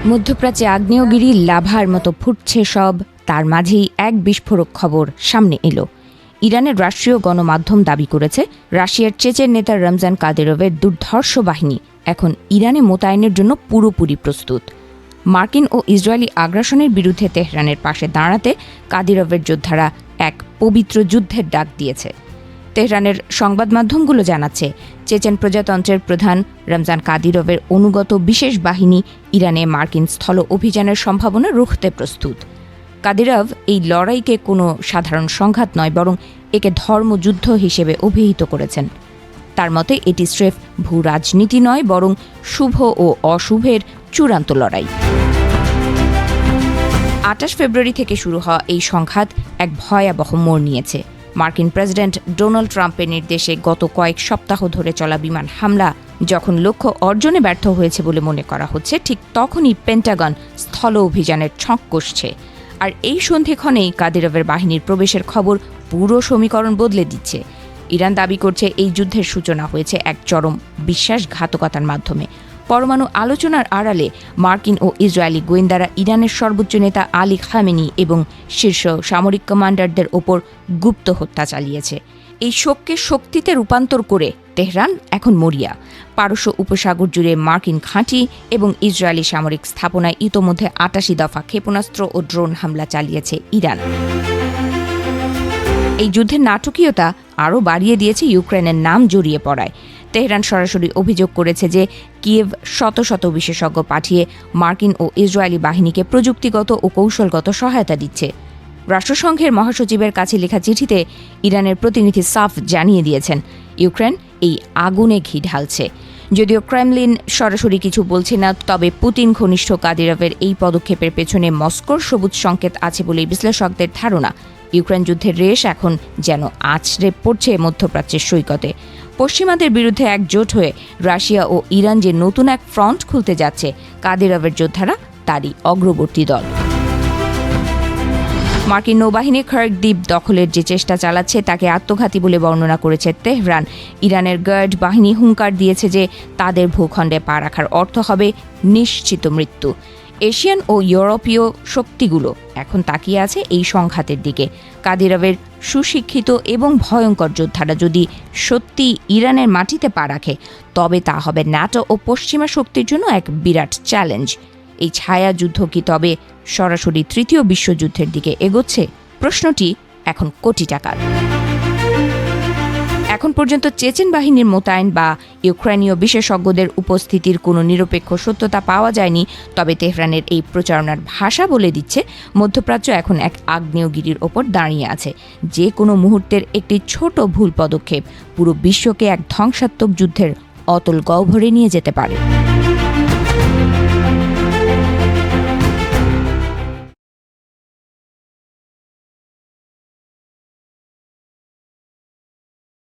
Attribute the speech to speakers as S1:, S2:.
S1: মধ্যপ্রাচ্যে আগ্নেয়গিরি লাভার মতো ফুটছে সব, তার মাঝেই এক বিস্ফোরক খবর সামনে এলো। ইরানের রাষ্ট্রীয় গণমাধ্যম দাবি করেছে রাশিয়ার চেচেন নেতা রমজান কাদিরভের দুর্ধর্ষ বাহিনী এখন ইরানে মোতায়েনের জন্য পুরোপুরি প্রস্তুত। মার্কিন ও ইসরায়েলি আগ্রাসনের বিরুদ্ধে তেহরানের পাশে দাঁড়াতে কাদিরভের যোদ্ধারা এক পবিত্র যুদ্ধের ডাক দিয়েছে। তেহরানের সংবাদ মাধ্যমগুলো জানাচ্ছে চেচেন প্রজাতন্ত্রের প্রধান রমজান কাদিরভের অনুগত বিশেষ বাহিনী ইরানে মার্কিন স্থল অভিযানের সম্ভাবনা রুখতে প্রস্তুত। কাদিরভ এই লড়াইকে কোনো সাধারণ সংঘাত নয়, বরং একে ধর্মযুদ্ধ হিসেবে অভিহিত করেছেন। তার মতে এটি স্রেফ ভূ রাজনীতি নয়, বরং শুভ ও অশুভের চূড়ান্ত লড়াই। 28 ফেব্রুয়ারি থেকে শুরু হওয়া এই সংঘাত এক ভয়াবহ মোড় নিয়েছে। মার্কিন প্রেসিডেন্ট ডোনাল্ড ট্রাম্পের নির্দেশে গত কয়েক সপ্তাহ ধরে চলা বিমান হামলা যখন লক্ষ্য অর্জনে ব্যর্থ হয়েছে বলে মনে করা হচ্ছে, ঠিক তখনই পেন্টাগন স্থল অভিযানের ছক কষছে। আর এই সন্ধিক্ষণেই কাদিরভের বাহিনীর প্রবেশের খবর পুরো সমীকরণ বদলে দিচ্ছে। ইরান দাবি করছে এই যুদ্ধের সূচনা হয়েছে এক চরম বিশ্বাসঘাতকতার মাধ্যমে। পরমাণু আলোচনার আড়ালে মার্কিন ও ইসরায়েলি গোয়েন্দারা ইরানের সর্বোচ্চ নেতা আলী খামেনি এবং শীর্ষ সামরিক কমান্ডারদের ওপর গুপ্ত হত্যা চালিয়েছে। এই শোককে শক্তিতে রূপান্তর করে তেহরান এখন মরিয়া। পারস্য উপসাগর জুড়ে মার্কিন ঘাঁটি এবং ইসরায়েলি সামরিক স্থাপনায় ইতোমধ্যে 88 দফা ক্ষেপণাস্ত্র ও ড্রোন হামলা চালিয়েছে ইরান। এই যুদ্ধের নাটকীয়তা আরও বাড়িয়ে দিয়েছে ইউক্রেনের নাম জড়িয়ে পড়ায়। তেহরান সরাসরি অভিযোগ করেছে যে কিয়েভ শত শত বিশেষজ্ঞ পাঠিয়ে মার্কিন ও ইসরায়েলি বাহিনীকে প্রযুক্তিগত ও কৌশলগত সহায়তা দিচ্ছে। রাষ্ট্রসংঘের মহাসচিবের কাছে লেখা চিঠিতে ইরানের প্রতিনিধি সাফ জানিয়ে দিয়েছেন ইউক্রেন এই আগুনে ঘি ঢালছে। যদিও ক্রেমলিন সরাসরি কিছু বলছে না, তবে পুতিন ঘনিষ্ঠ কাদিরভের এই পদক্ষেপের পেছনে মস্কোর সবুজ সংকেত আছে বলে বিশ্লেষকদের ধারণা। ইউক্রেন যুদ্ধের রেশ এখন যেন আছড়ে পড়ছে মধ্যপ্রাচ্যের সৈকতে। পশ্চিমাদের বিরুদ্ধে একজোট হয়ে রাশিয়া ও ইরান যে নতুন এক ফ্রন্ট খুলতে যাচ্ছে, কাদিরভের যোদ্ধারা তারই অগ্রবর্তী দল। মার্কিন নৌবাহিনী খার্ক দ্বীপ দখলের যে চেষ্টা চালাচ্ছে তাকে আত্মঘাতী বলে বর্ণনা করেছে তেহরান। ইরানের গার্ড বাহিনী হুঙ্কার দিয়েছে যে তাদের ভূখণ্ডে পা রাখার অর্থ হবে নিশ্চিত মৃত্যু। এশিয়ান ও ইউরোপীয় শক্তিগুলো এখন তাকিয়ে আছে এই সংঘাতের দিকে। কাদিরভের সুশিক্ষিত এবং ভয়ঙ্কর যোদ্ধারা যদি সত্যি ইরানের মাটিতে পা রাখে, তবে তা হবে ন্যাটো ও পশ্চিমা শক্তির জন্য এক বিরাট চ্যালেঞ্জ। এই ছায়া যুদ্ধ কি তবে সরাসরি তৃতীয় বিশ্বযুদ্ধের দিকে এগোচ্ছে? প্রশ্নটি এখন কোটি টাকার। এখন পর্যন্ত চেচেন বাহিনীর মোতায়েন বা ইউক্রেনীয় বিশেষজ্ঞদের উপস্থিতির কোনো নিরপেক্ষ সত্যতা পাওয়া যায়নি। তবে তেহরানের এই প্রচারণার ভাষা বলে দিচ্ছে মধ্যপ্রাচ্য এখন এক আগ্নেয়গিরির ওপর দাঁড়িয়ে আছে। যে কোনো মুহূর্তের একটি ছোট ভুল পদক্ষেপ পুরো বিশ্বকে এক ধ্বংসাত্মক যুদ্ধের অতল গহ্বরে নিয়ে যেতে পারে।